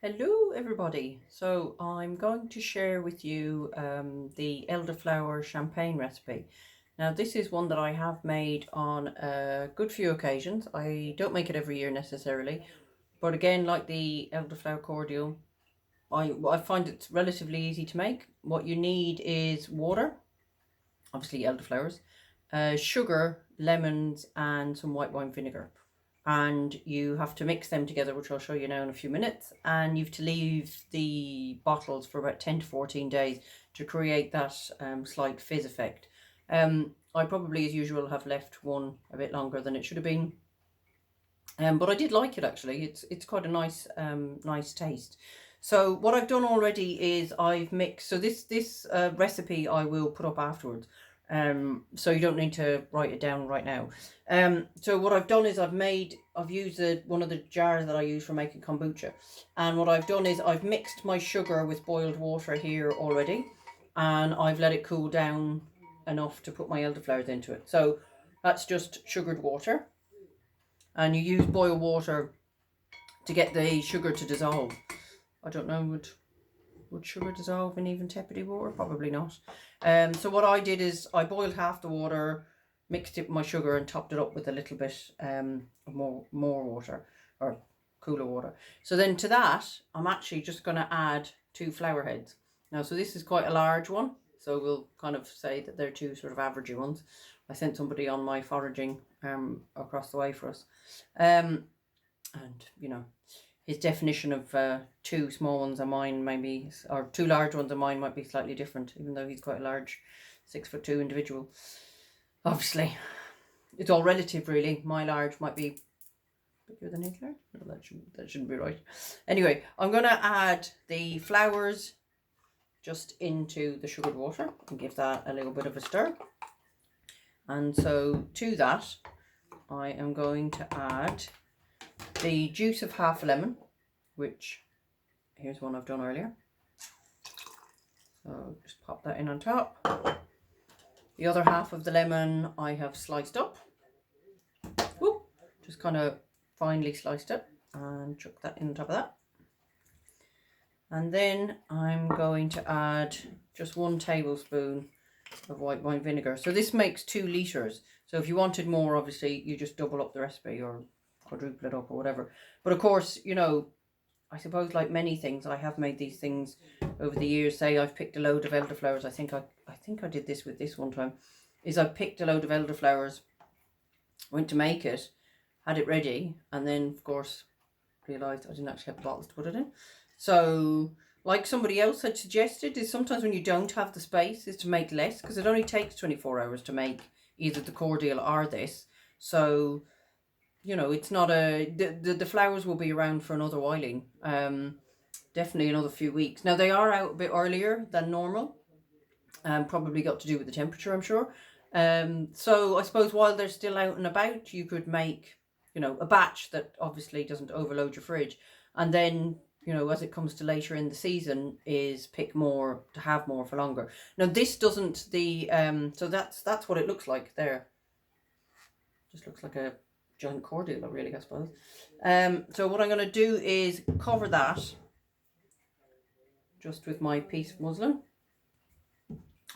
Hello everybody. So I'm going to share with you the Elderflower Champagne recipe. Now this is one that I have made on a good few occasions. I don't make it every year necessarily, but again, like the Elderflower cordial, I find it's relatively easy to make. What you need is water, obviously elderflowers, sugar, lemons and some white wine vinegar, and you have to mix them together, which I'll show you now in a few minutes, and you have to leave the bottles for about 10 to 14 days to create that slight fizz effect. I probably, as usual, have left one a bit longer than it should have been, but I did like it actually. It's quite a nice taste. So what I've done already is I've mixed. So this recipe I will put up afterwards. So you don't need to write it down right now. So what I've done is I've used one of the jars that I use for making kombucha, and what I've done is I've mixed my sugar with boiled water here already, and I've let it cool down enough to put my elderflowers into it. So that's just sugared water, and you use boiled water to get the sugar to dissolve. I don't know, would sugar dissolve in even tepid water? Probably not. So what I did is I boiled half the water, mixed it with my sugar and topped it up with a little bit more water, or cooler water. So then to that, I'm actually just going to add 2 flower heads. Now, so this is quite a large one, so we'll kind of say that they're 2 sort of averagey ones. I sent somebody on my foraging across the way for us. And, you know, his definition of 2 small ones of mine maybe, or 2 large ones of mine might be slightly different, even though he's quite a large 6'2" individual. Obviously, it's all relative really. My large might be bigger than his large. No, that shouldn't be right. Anyway, I'm going to add the flowers just into the sugared water and give that a little bit of a stir. And so to that, I am going to add the juice of half a lemon, which here's one I've done earlier. So just pop that in on top. The other half of the lemon I have sliced up. Whoop, just kind of finely sliced it and chuck that in on top of that. And then I'm going to add just 1 tablespoon of white wine vinegar. So this makes 2 litres. So if you wanted more, obviously, you just double up the recipe or quadruple it up or whatever. But of course, you know, I suppose like many things, I have made these things over the years. Say I've picked a load of elderflowers. I think I did this with this one time. Is I picked a load of elderflowers, went to make it, had it ready, and then of course realised I didn't actually have the bottles to put it in. So like somebody else had suggested, is sometimes when you don't have the space is to make less, because it only takes 24 hours to make either the cordial or this. So, you know, it's not the flowers will be around for another whiling, definitely another few weeks. Now they are out a bit earlier than normal, probably got to do with the temperature, I'm sure. So I suppose while they're still out and about, you could make, you know, a batch that obviously doesn't overload your fridge, and then, you know, as it comes to later in the season, is pick more to have more for longer. Now this doesn't, so that's what it looks like there. Just looks like a giant cordial, really, I suppose. So what I'm going to do is cover that just with my piece of muslin.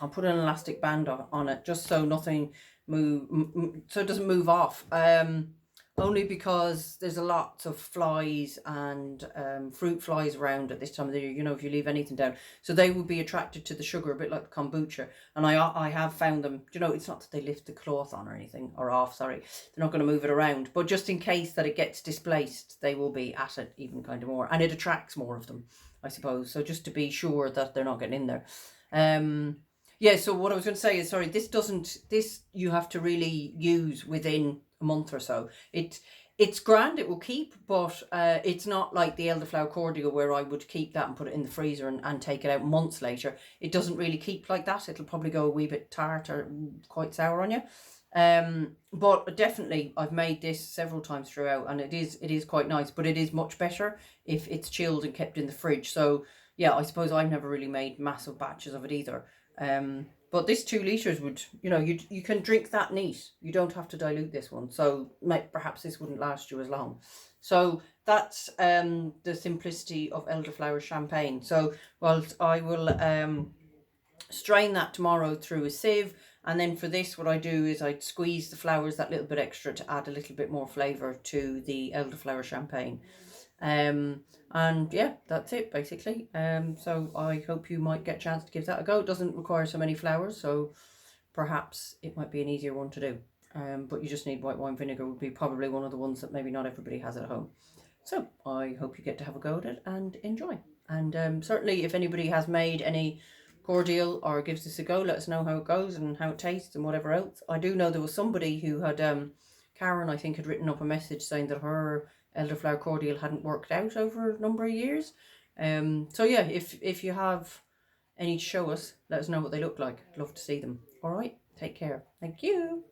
I'll put an elastic band on it just so nothing so it doesn't move off. Only because there's a lot of flies and fruit flies around at this time of the year, you know, if you leave anything down. So they will be attracted to the sugar, a bit like the kombucha. And I have found them, you know, it's not that they lift the cloth on or anything, or off, sorry. They're not going to move it around. But just in case that it gets displaced, they will be at it even kind of more. And it attracts more of them, I suppose. So just to be sure that they're not getting in there. Yeah, so what I was going to say is, sorry, this you have to really use within a month or so. It's grand, it will keep, but it's not like the elderflower cordial where I would keep that and put it in the freezer and take it out months later. It doesn't really keep like that. It'll probably go a wee bit tart or quite sour on you. But definitely I've made this several times throughout, and it is quite nice, but it is much better if it's chilled and kept in the fridge. So yeah, I suppose I've never really made massive batches of it either. But this 2 litres would, you know, you can drink that neat. You don't have to dilute this one. So perhaps this wouldn't last you as long. So that's the simplicity of elderflower champagne. So whilst I will strain that tomorrow through a sieve, and then for this what I do is I squeeze the flowers that little bit extra to add a little bit more flavour to the elderflower champagne. And yeah, that's it basically. So I hope you might get a chance to give that a go. It doesn't require so many flowers, so perhaps it might be an easier one to do. But you just need white wine vinegar, would be probably one of the ones that maybe not everybody has at home. So I hope you get to have a go at it and enjoy. And certainly if anybody has made any cordial or gives this a go, let us know how it goes and how it tastes and whatever else. I do know there was somebody who had, Karen I think, had written up a message saying that her elderflower cordial hadn't worked out over a number of years. So yeah, if you have any to show us, let us know what they look like. I'd love to see them. All right, take care. Thank you.